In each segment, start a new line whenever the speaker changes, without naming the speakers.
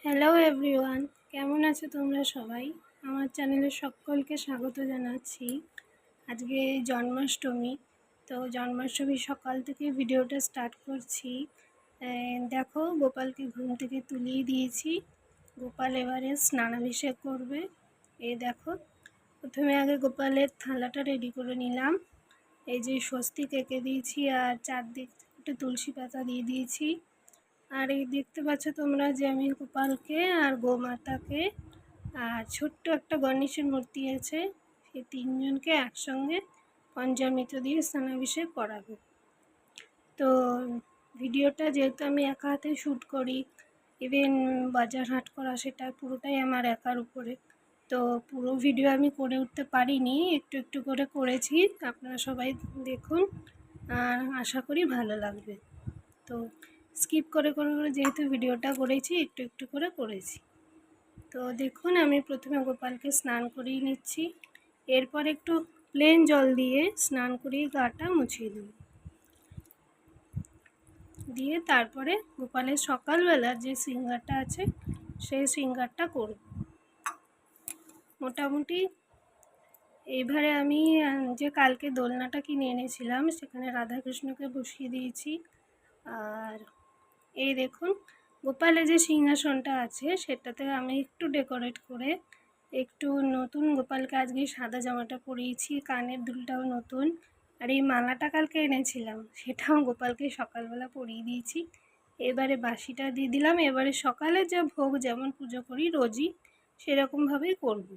Hello everyone, কেমন আছো তোমরা সবাই? আমার চ্যানেলে সকলকে স্বাগত জানাচ্ছি। আজকে জন্মাষ্টমী, তো জন্মাষ্টমীর সকাল থেকে ভিডিওটা স্টার্ট করছি। দেখো, গোপালকে ঘুম থেকে তুলিয়ে দিয়েছি। গোপাল এবারে স্নানাভিষেক করবে। এই দেখো, প্রথমে আগে গোপালের থালাটা রেডি করে নিলাম। এই যে স্বস্তিক এঁকে দিয়েছি আর চারদিক একটু তুলসী পাতা দিয়ে দিয়েছি। আর এই দেখতে পাচ্ছ তোমরা যে আমি গোপালকে আর গোমাতাকে আর ছোট্ট একটা গণেশের মূর্তি আছে, সেই তিনজনকে একসঙ্গে পঞ্চামৃত দিয়ে স্নানাভিষেক করাবো। তো ভিডিওটা যেহেতু আমি একা হাতে শ্যুট করি, ইভেন বাজার হাট করা সেটা পুরোটাই আমার একার উপরে, তো পুরো ভিডিও আমি করে উঠতে পারিনি, একটু একটু করে করেছি। আপনারা সবাই দেখুন আর আশা করি ভালো লাগবে। তো স্কিপ করে করে করে যেহেতু ভিডিওটা করেছি, একটু একটু করে করেছি। তো দেখুন, আমি প্রথমে গোপালকে স্নান করিয়ে নিচ্ছি। এরপর একটু প্লেন জল দিয়ে স্নান করিয়ে গাটা মুছিয়ে দেব, দিয়ে তারপরে গোপালের সকালবেলা যে শৃঙ্গারটা আছে সেই শৃঙ্গারটা করব। মোটামুটি এইবারে আমি যে কালকে দোলনাটা কিনে এনেছিলাম সেখানে রাধাকৃষ্ণকে বসিয়ে দিয়েছি। আর এই দেখুন, গোপালের যে সিংহাসনটা আছে সেটাতে আমি একটু ডেকোরেট করে একটু নতুন গোপালকে আজকে সাদা জামাটা পরিয়েছি, কানের দুলটাও নতুন, আর এই মালাটা কালকে এনেছিলাম সেটাও গোপালকে সকালবেলা পরিয়ে দিয়েছি। এবারে বাসিটা দিয়ে দিলাম। এবারে সকালে যে ভোগ যেমন পুজো করি রোজই সেরকমভাবেই করব।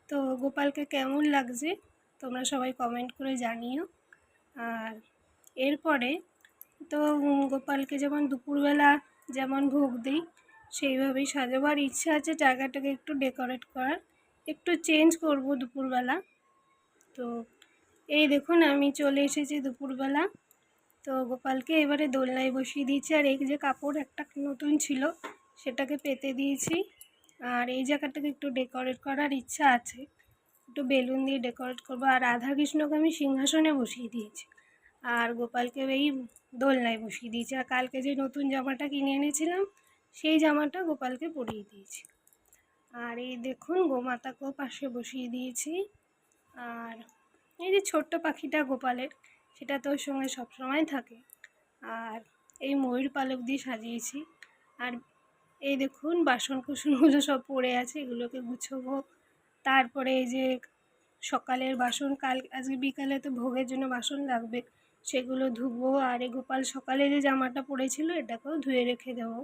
তো গোপালকে কেমন লাগছে তোমরা সবাই কমেন্ট করে জানিও। আর এরপরে তো গোপালকে যেমন দুপুরবেলা যেমন ভোগ দিই সেইভাবেই সাজাবার ইচ্ছা আছে, জায়গাটাকে একটু ডেকোরেট করার, একটু চেঞ্জ করব দুপুরবেলা। তো এই দেখুন, আমি চলে এসেছি দুপুরবেলা। তো গোপালকে এবারে দোলনায় বসিয়ে দিয়েছি, আর এই যে কাপড় একটা নতুন ছিল সেটাকে পেতে দিয়েছি। আর এই জায়গাটাকে একটু ডেকোরেট করার ইচ্ছা আছে, একটু বেলুন দিয়ে ডেকোরেট করবো। আর রাধাকৃষ্ণকে আমি সিংহাসনে বসিয়ে দিয়েছি আর গোপালকে এই দোলনায় বসিয়ে দিয়েছি। আর কালকে যে নতুন জামাটা কিনে এনেছিলাম সেই জামাটা গোপালকে পরিয়ে দিয়েছি। আর এই দেখুন, গোমাতাকেও পাশে বসিয়ে দিয়েছি। আর এই যে ছোট্ট পাখিটা গোপালের, সেটা তো ওর সঙ্গে সবসময় থাকে। আর এই ময়ূর পালক দিয়ে সাজিয়েছি। আর এই দেখুন, বাসন কুসনগুলো সব পড়ে আছে, এগুলোকে গুছোবো। তারপরে এই যে সকালের বাসন, আজকে বিকালে তো ভোগের জন্য বাসন লাগবে, সেগুলো ধুবো। আর এই গোপাল সকালে যে জামাটা পরেছিল এটাকেও ধুয়ে রেখে দেবো।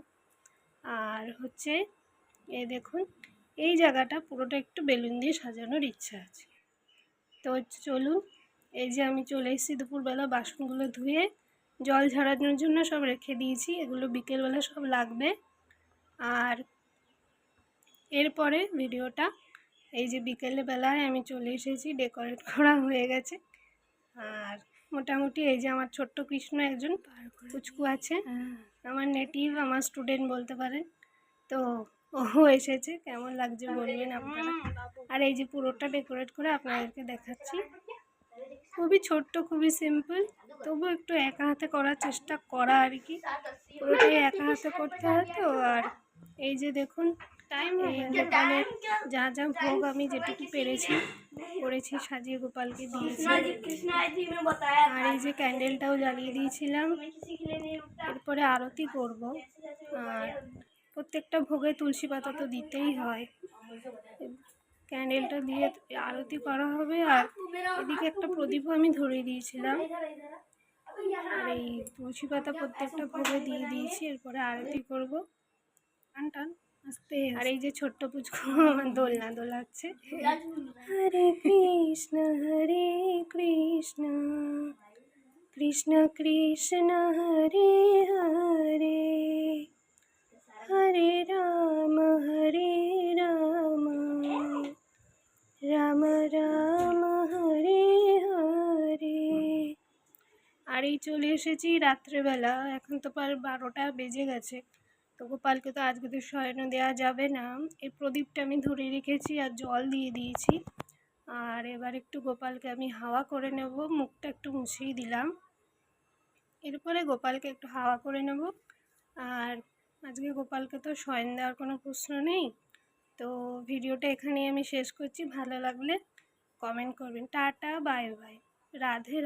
আর হচ্ছে এই দেখুন, এই জায়গাটা পুরোটা একটু বেলুন দিয়ে সাজানোর ইচ্ছা আছে। তো চলুন, এই যে আমি চলে এসেছি দুপুরবেলা, বাসনগুলো ধুয়ে জল ঝরানোর জন্য সব রেখে দিয়েছি, এগুলো বিকেলবেলা সব লাগবে। আর এরপরে ভিডিওটা এই যে বিকেলবেলায় আমি চলে এসেছি, ডেকোরেট করা হয়ে গেছে। আর মোটামুটি এই যে আমার ছোট্ট কৃষ্ণ একজন পুচকু আছে, আমার নেটিভ, আমার স্টুডেন্ট বলতে পারেন। তো ও এসেছে, কেমন লাগছে বলবেন আপনারা। আর এই যে পুরোটা ডেকোরেট করে আপনাদেরকে দেখাচ্ছি। খুবই ছোট্ট, খুবই সিম্পল, তবু একটু একা হাতে করার চেষ্টা করা আর কি, পুরোটাই একা হাতে করতে হয় তো। আর এই যে দেখুন, এই গোপালের যা যা ভোগ আমি যেটুকু পেরেছি করেছি, সাজিয়ে গোপালকে দিয়েছি। আর এই যে ক্যান্ডেলটাও জ্বালিয়ে দিয়েছিলাম। এরপরে আরতি করব। আর প্রত্যেকটা ভোগে তুলসী পাতা তো দিতেই হয়, ক্যান্ডেলটা দিয়ে আরতি করা হবে। আর এদিকে একটা প্রদীপও আমি ধরিয়ে দিয়েছিলাম। আর এই তুলসী পাতা প্রত্যেকটা ভোগে দিয়ে দিয়েছি, এরপরে আরতি করব। টান টান আস্তে। আর এই যে ছোট্ট পুচকু আমার দোলনা দোলাচ্ছে। হরে কৃষ্ণ কৃষ্ণ কৃষ্ণ হরে হরে, হরে রাম রাম রাম হরে হরে। আর এই চলে এসেছি রাত্রেবেলা, এখন তো প্রায় 12টা বেজে গেছে। তো গোপালকে তো আজকে তো শয়ন দেওয়া যাবে না, এই প্রদীপটা আমি ধরে রেখেছি আর জল দিয়ে দিয়েছি। আর এবার একটু গোপালকে আমি হাওয়া করে নেব, মুখটা একটু মুছিয়ে দিলাম। এরপরে গোপালকে একটু হাওয়া করে নেব। আর আজকে গোপালকে তো শয়ন দেওয়ার কোনো প্রশ্ন নেই। তো ভিডিওটা এখানেই আমি শেষ করছি। ভালো লাগলে কমেন্ট করবেন। Tata, bye bye, Radhe Radhe.